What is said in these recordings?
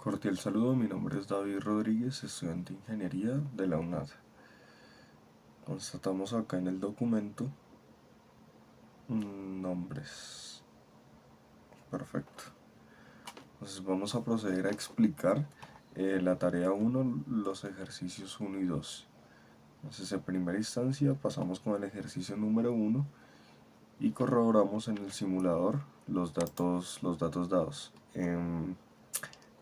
Cordial saludo, mi nombre es David Rodríguez, estudiante de Ingeniería de la UNAD. Constatamos acá en el documento nombres. Perfecto. Entonces vamos a proceder a explicar la tarea 1, los ejercicios 1 y 2. Entonces en primera instancia pasamos con el ejercicio número 1 y corroboramos en el simulador los datos dados.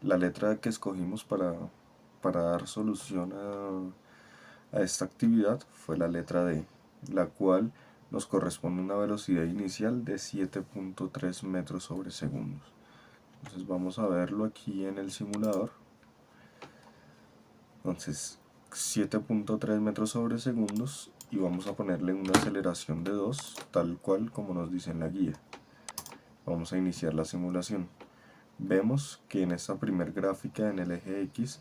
La letra que escogimos para dar solución a esta actividad fue la letra D, la cual nos corresponde a una velocidad inicial de 7.3 metros sobre segundos. Entonces vamos a verlo aquí en el simulador. Entonces 7.3 metros sobre segundos y vamos a ponerle una aceleración de 2, tal cual como nos dice en la guía. Vamos a iniciar la simulación. Vemos que en esta primer gráfica en el eje X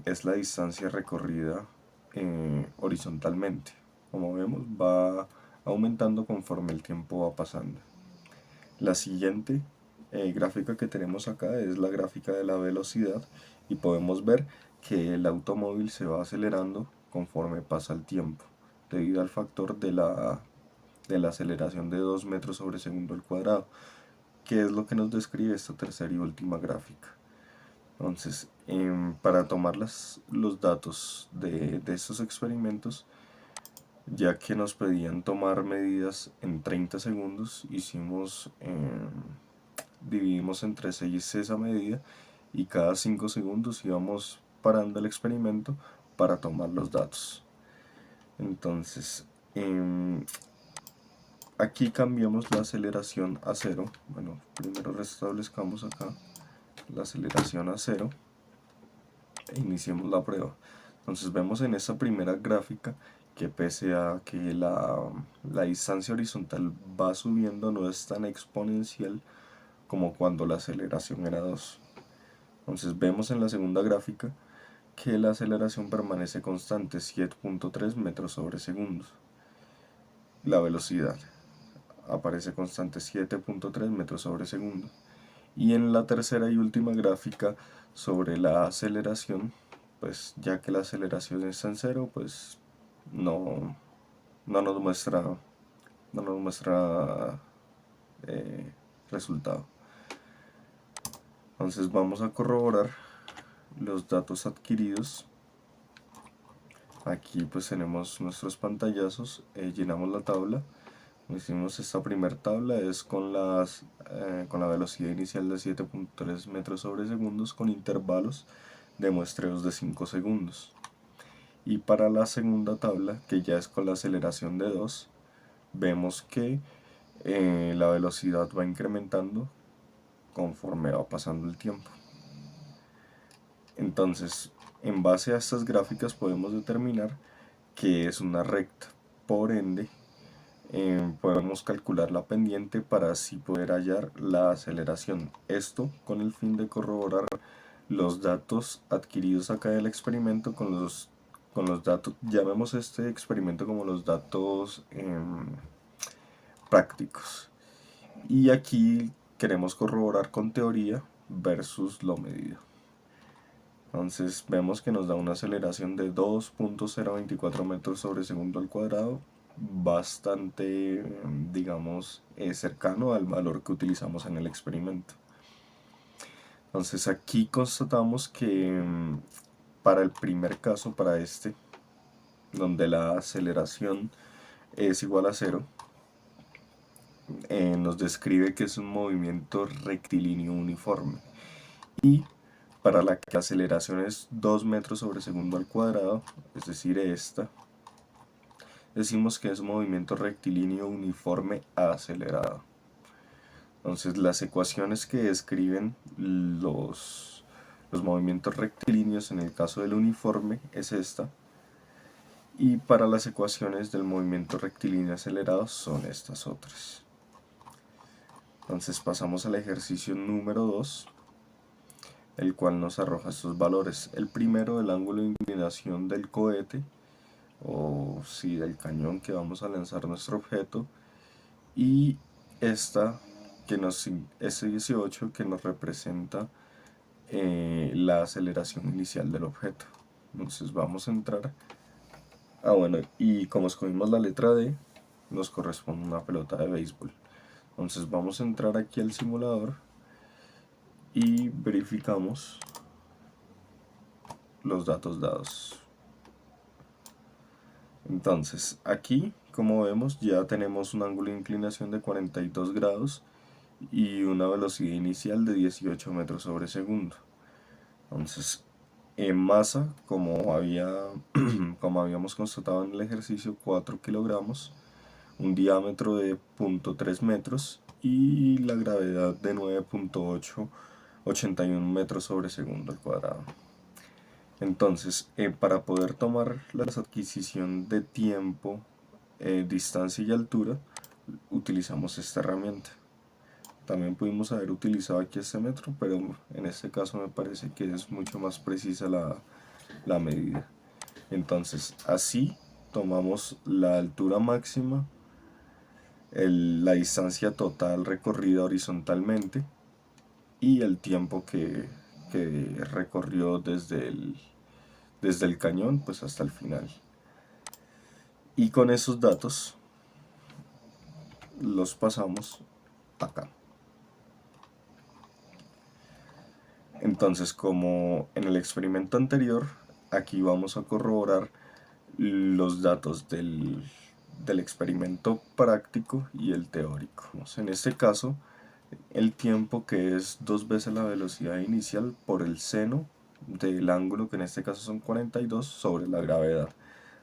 es la distancia recorrida horizontalmente. Como vemos, va aumentando conforme el tiempo va pasando. La siguiente gráfica que tenemos acá es la gráfica de la velocidad y podemos ver que el automóvil se va acelerando conforme pasa el tiempo, debido al factor de la aceleración de 2 metros sobre segundo al cuadrado, que es lo que nos describe esta tercera y última gráfica. Entonces, para tomar los datos de estos experimentos, ya que nos pedían tomar medidas en 30 segundos, dividimos entre 6 esa medida y cada 5 segundos íbamos parando el experimento para tomar los datos. Entonces, aquí cambiamos la aceleración a 0. Bueno, primero restablezcamos acá la aceleración a 0 e iniciemos la prueba. Entonces vemos en esta primera gráfica que pese a que la distancia horizontal va subiendo, no es tan exponencial como cuando la aceleración era 2. Entonces vemos en la segunda gráfica que la aceleración permanece constante, 7.3 metros sobre segundos. La velocidad aparece constante, 7.3 metros sobre segundo. Y en la tercera y última gráfica sobre la aceleración, pues ya que la aceleración está en 0, pues no, no nos muestra resultado. Entonces vamos a corroborar los datos adquiridos. Aquí pues tenemos nuestros pantallazos, llenamos la tabla. Hicimos esta primera tabla, es con la velocidad inicial de 7.3 metros sobre segundos con intervalos de muestreos de 5 segundos. Y para la segunda tabla, que ya es con la aceleración de 2, vemos que la velocidad va incrementando conforme va pasando el tiempo. Entonces, en base a estas gráficas podemos determinar que es una recta. Por ende, podemos calcular la pendiente para así poder hallar la aceleración. Esto con el fin de corroborar los datos adquiridos acá del experimento con los datos, llamemos este experimento como los datos prácticos. Y aquí queremos corroborar con teoría versus lo medido. Entonces vemos que nos da una aceleración de 2.024 metros sobre segundo al cuadrado, bastante, digamos, cercano al valor que utilizamos en el experimento. Entonces aquí constatamos que para el primer caso, para este, donde la aceleración es igual a 0, nos describe que es un movimiento rectilíneo uniforme. Y para la que la aceleración es 2 metros sobre segundo al cuadrado, es decir, esta, decimos que es un movimiento rectilíneo uniforme acelerado. Entonces las ecuaciones que describen los movimientos rectilíneos en el caso del uniforme es esta, y para las ecuaciones del movimiento rectilíneo acelerado son estas otras. Entonces pasamos al ejercicio número 2, el cual nos arroja estos valores. El primero, el ángulo de inclinación del cohete, o sí, del cañón que vamos a lanzar nuestro objeto, y esta S18 que nos representa la aceleración inicial del objeto. Entonces vamos a entrar. Bueno, y como escogimos la letra D, nos corresponde una pelota de béisbol. Entonces vamos a entrar aquí al simulador y verificamos los datos dados. Entonces aquí, como vemos, ya tenemos un ángulo de inclinación de 42 grados y una velocidad inicial de 18 metros sobre segundo. Entonces, en masa, como habíamos constatado en el ejercicio, 4 kilogramos, un diámetro de 0.3 metros y la gravedad de 9.881 metros sobre segundo al cuadrado. Entonces, para poder tomar la adquisición de tiempo, distancia y altura, utilizamos esta herramienta. También pudimos haber utilizado aquí este metro, pero en este caso me parece que es mucho más precisa la medida. Entonces, así tomamos la altura máxima, la distancia total recorrida horizontalmente y el tiempo que recorrió desde el cañón pues hasta el final. Y con esos datos los pasamos acá. Entonces, como en el experimento anterior, aquí vamos a corroborar los datos del experimento práctico y el teórico. En este caso, el tiempo, que es 2 veces la velocidad inicial por el seno del ángulo, que en este caso son 42, sobre la gravedad.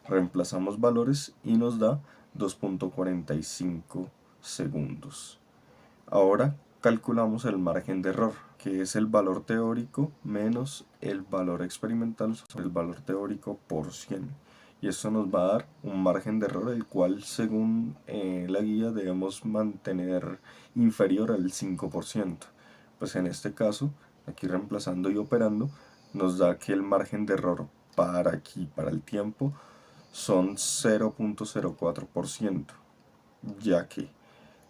Reemplazamos valores y nos da 2.45 segundos. Ahora calculamos el margen de error, que es el valor teórico menos el valor experimental sobre el valor teórico por 100. Y esto nos va a dar un margen de error, el cual según la guía debemos mantener inferior al 5%. Pues en este caso, aquí reemplazando y operando, nos da que el margen de error para aquí, para el tiempo, son 0.04%, ya que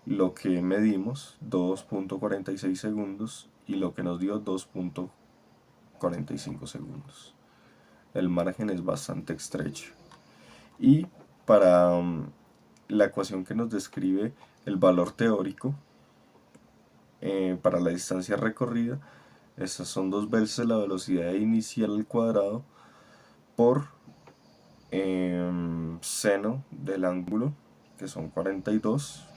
lo que medimos, 2.46 segundos, y lo que nos dio 2.45 segundos. El margen es bastante estrecho. Y para la ecuación que nos describe el valor teórico, para la distancia recorrida, estas son 2 veces la velocidad inicial al cuadrado por seno del ángulo, que son 42,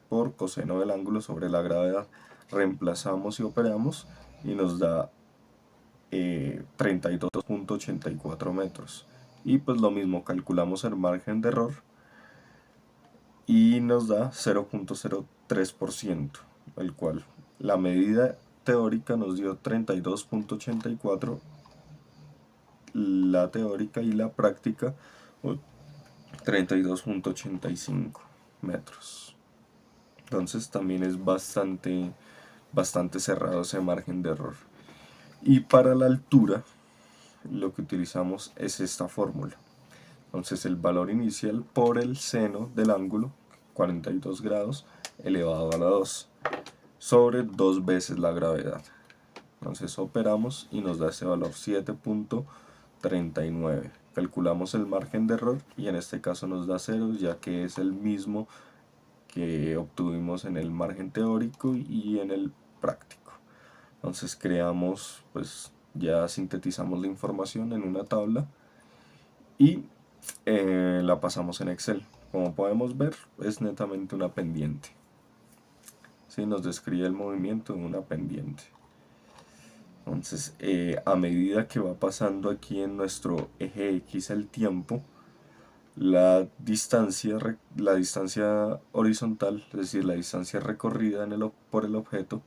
por coseno del ángulo sobre la gravedad. Reemplazamos y operamos y nos da 32.84 metros. Y pues lo mismo, calculamos el margen de error y nos da 0.03%, el cual la medida teórica nos dio 32.84, la teórica, y la práctica 32.85 metros. Entonces también es bastante cerrado ese margen de error. Y para la altura lo que utilizamos es esta fórmula. Entonces el valor inicial por el seno del ángulo, 42 grados, elevado a la 2, sobre 2 veces la gravedad. Entonces operamos y nos da ese valor, 7.39. Calculamos el margen de error y en este caso nos da 0, ya que es el mismo que obtuvimos en el margen teórico y en el práctico. Entonces creamos, pues ya sintetizamos la información en una tabla y la pasamos en Excel. Como podemos ver, es netamente una pendiente. ¿Sí? Nos describe el movimiento en una pendiente. Entonces, a medida que va pasando aquí en nuestro eje X el tiempo, la distancia horizontal, es decir, la distancia recorrida por el objeto,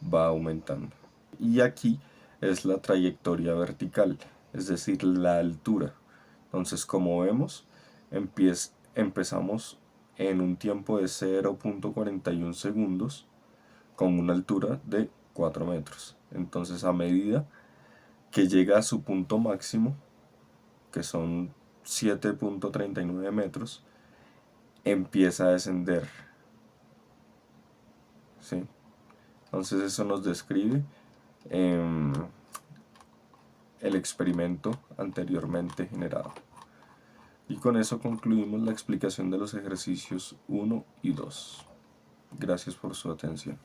va aumentando. Y aquí es la trayectoria vertical, es decir, la altura. Entonces, como vemos, empezamos en un tiempo de 0.41 segundos con una altura de 4 metros. Entonces, a medida que llega a su punto máximo, que son 7.39 metros, empieza a descender. ¿Sí? Entonces eso nos describe el experimento anteriormente generado. Y con eso concluimos la explicación de los ejercicios 1 y 2. Gracias por su atención.